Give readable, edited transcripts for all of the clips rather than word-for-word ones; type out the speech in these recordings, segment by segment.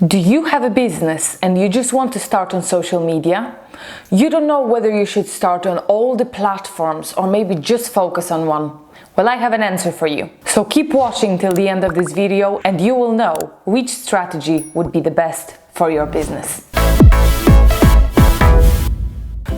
Do you have a business and you just want to start on social media? You don't know whether you should start on all the platforms or maybe just focus on one? Well, I have an answer for you. So keep watching till the end of this video and you will know which strategy would be the best for your business.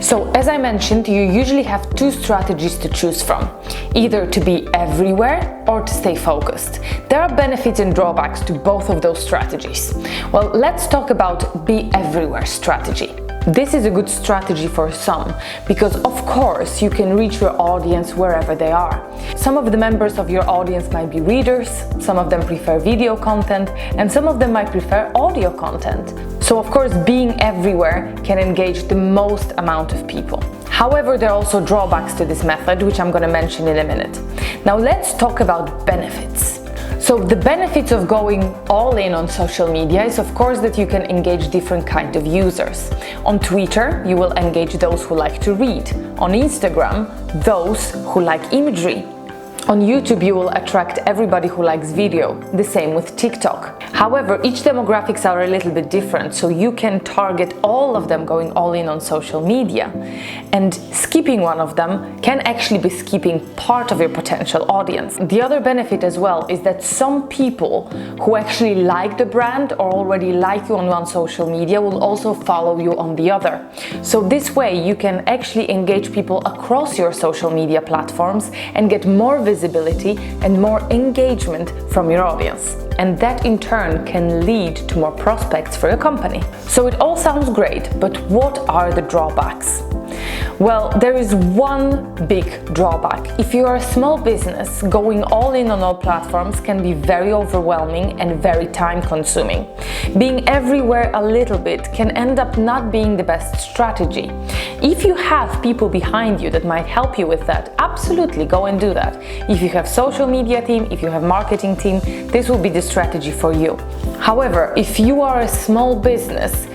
So, as I mentioned, you usually have two strategies to choose from, either to be everywhere or to stay focused. There are benefits and drawbacks to both of those strategies. Well, let's talk about be everywhere strategy. This is a good strategy for some because, of course, you can reach your audience wherever they are. Some of the members of your audience might be readers, some of them prefer video content, and some of them might prefer audio content. So, of course, being everywhere can engage the most amount of people. However, there are also drawbacks to this method, which I'm going to mention in a minute. Now, let's talk about benefits. So the benefits of going all in on social media is, of course, that you can engage different kinds of users. On Twitter, you will engage those who like to read. On Instagram, those who like imagery. On YouTube, you will attract everybody who likes video, the same with TikTok. However, each demographics are a little bit different, so you can target all of them going all in on social media. And skipping one of them can actually be skipping part of your potential audience. The other benefit as well is that some people who actually like the brand or already like you on one social media will also follow you on the other. So this way you can actually engage people across your social media platforms and get more visibility and more engagement from your audience. And that in turn can lead to more prospects for your company. So it all sounds great, but what are the drawbacks? Well, there is one big drawback. If you are a small business, going all in on all platforms can be very overwhelming and very time consuming. Being everywhere a little bit can end up not being the best strategy. If you have people behind you that might help you with that, absolutely go and do that. If you have social media team, if you have marketing team, this will be the strategy for you. However, if you are a small business,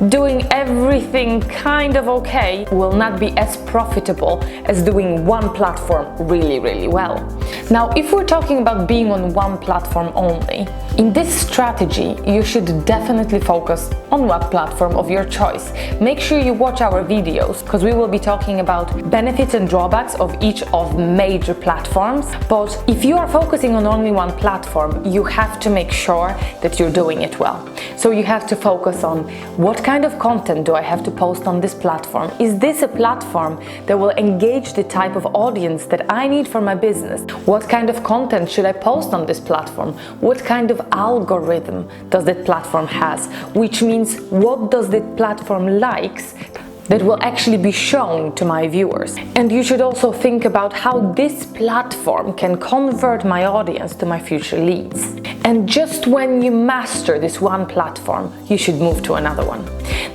doing everything kind of okay will not be as profitable as doing one platform really well. Now, if we're talking about being on one platform only, in this strategy, you should definitely focus on one platform of your choice. Make sure you watch our videos because we will be talking about benefits and drawbacks of each of major platforms. But if you are focusing on only one platform, you have to make sure that you're doing it well. So you have to focus on what kind of content do I have to post on this platform? Is this a platform that will engage the type of audience that I need for my business? What kind of content should I post on this platform? What kind of algorithm does that platform has? Which means what does that platform likes that will actually be shown to my viewers. And you should also think about how this platform can convert my audience to my future leads. And just when you master this one platform, you should move to another one.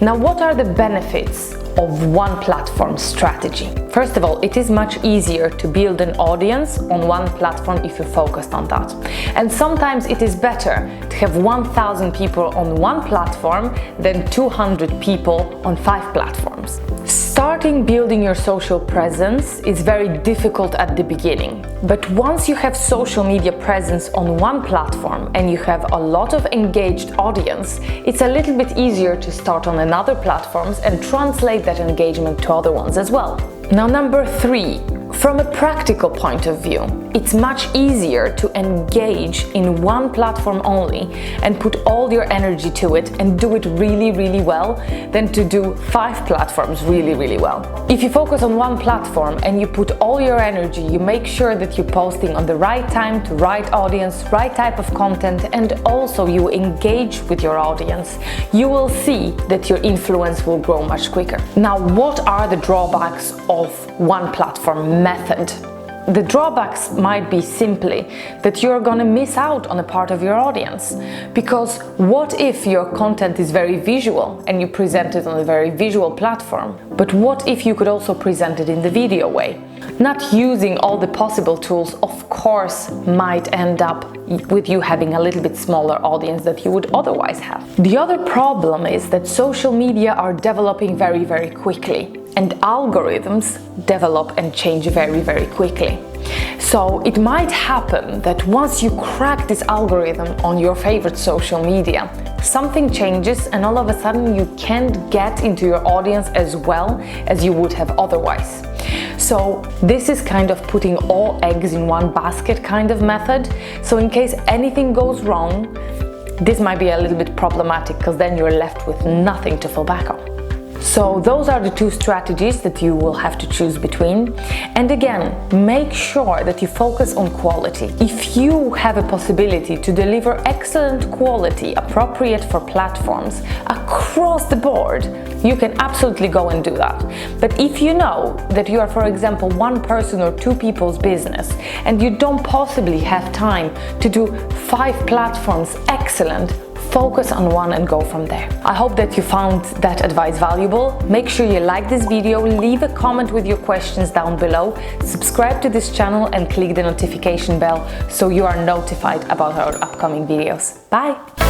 Now, what are the benefits of one platform strategy? First of all, it is much easier to build an audience on one platform if you're focused on that. And sometimes it is better to have 1,000 people on one platform than 200 people on 5 platforms. Starting building your social presence is very difficult at the beginning, but once you have social media presence on one platform and you have a lot of engaged audience, it's a little bit easier to start on another platforms and translate that engagement to other ones as well. Now, number 3. From a practical point of view, it's much easier to engage in one platform only and put all your energy to it and do it really well than to do 5 platforms really well. If you focus on one platform and you put all your energy, you make sure that you're posting on the right time to right audience, right type of content, and also you engage with your audience, you will see that your influence will grow much quicker. Now, what are the drawbacks of one platform method? The drawbacks might be simply that you're gonna miss out on a part of your audience. Because what if your content is very visual and you present it on a very visual platform? But what if you could also present it in the video way? Not using all the possible tools, of course, might end up with you having a little bit smaller audience that you would otherwise have. The other problem is that social media are developing very quickly. And algorithms develop and change very quickly. So it might happen that once you crack this algorithm on your favorite social media, something changes and all of a sudden you can't get into your audience as well as you would have otherwise. So this is kind of putting all eggs in one basket kind of method. So in case anything goes wrong, this might be a little bit problematic because then you're left with nothing to fall back on. So those are the two strategies that you will have to choose between. And again, make sure that you focus on quality. If you have a possibility to deliver excellent quality appropriate for platforms across the board, you can absolutely go and do that. But if you know that you are, for example, one person or two people's business and you don't possibly have time to do 5 platforms excellent, focus on one and go from there. I hope that you found that advice valuable. Make sure you like this video, leave a comment with your questions down below, subscribe to this channel and click the notification bell so you are notified about our upcoming videos. Bye!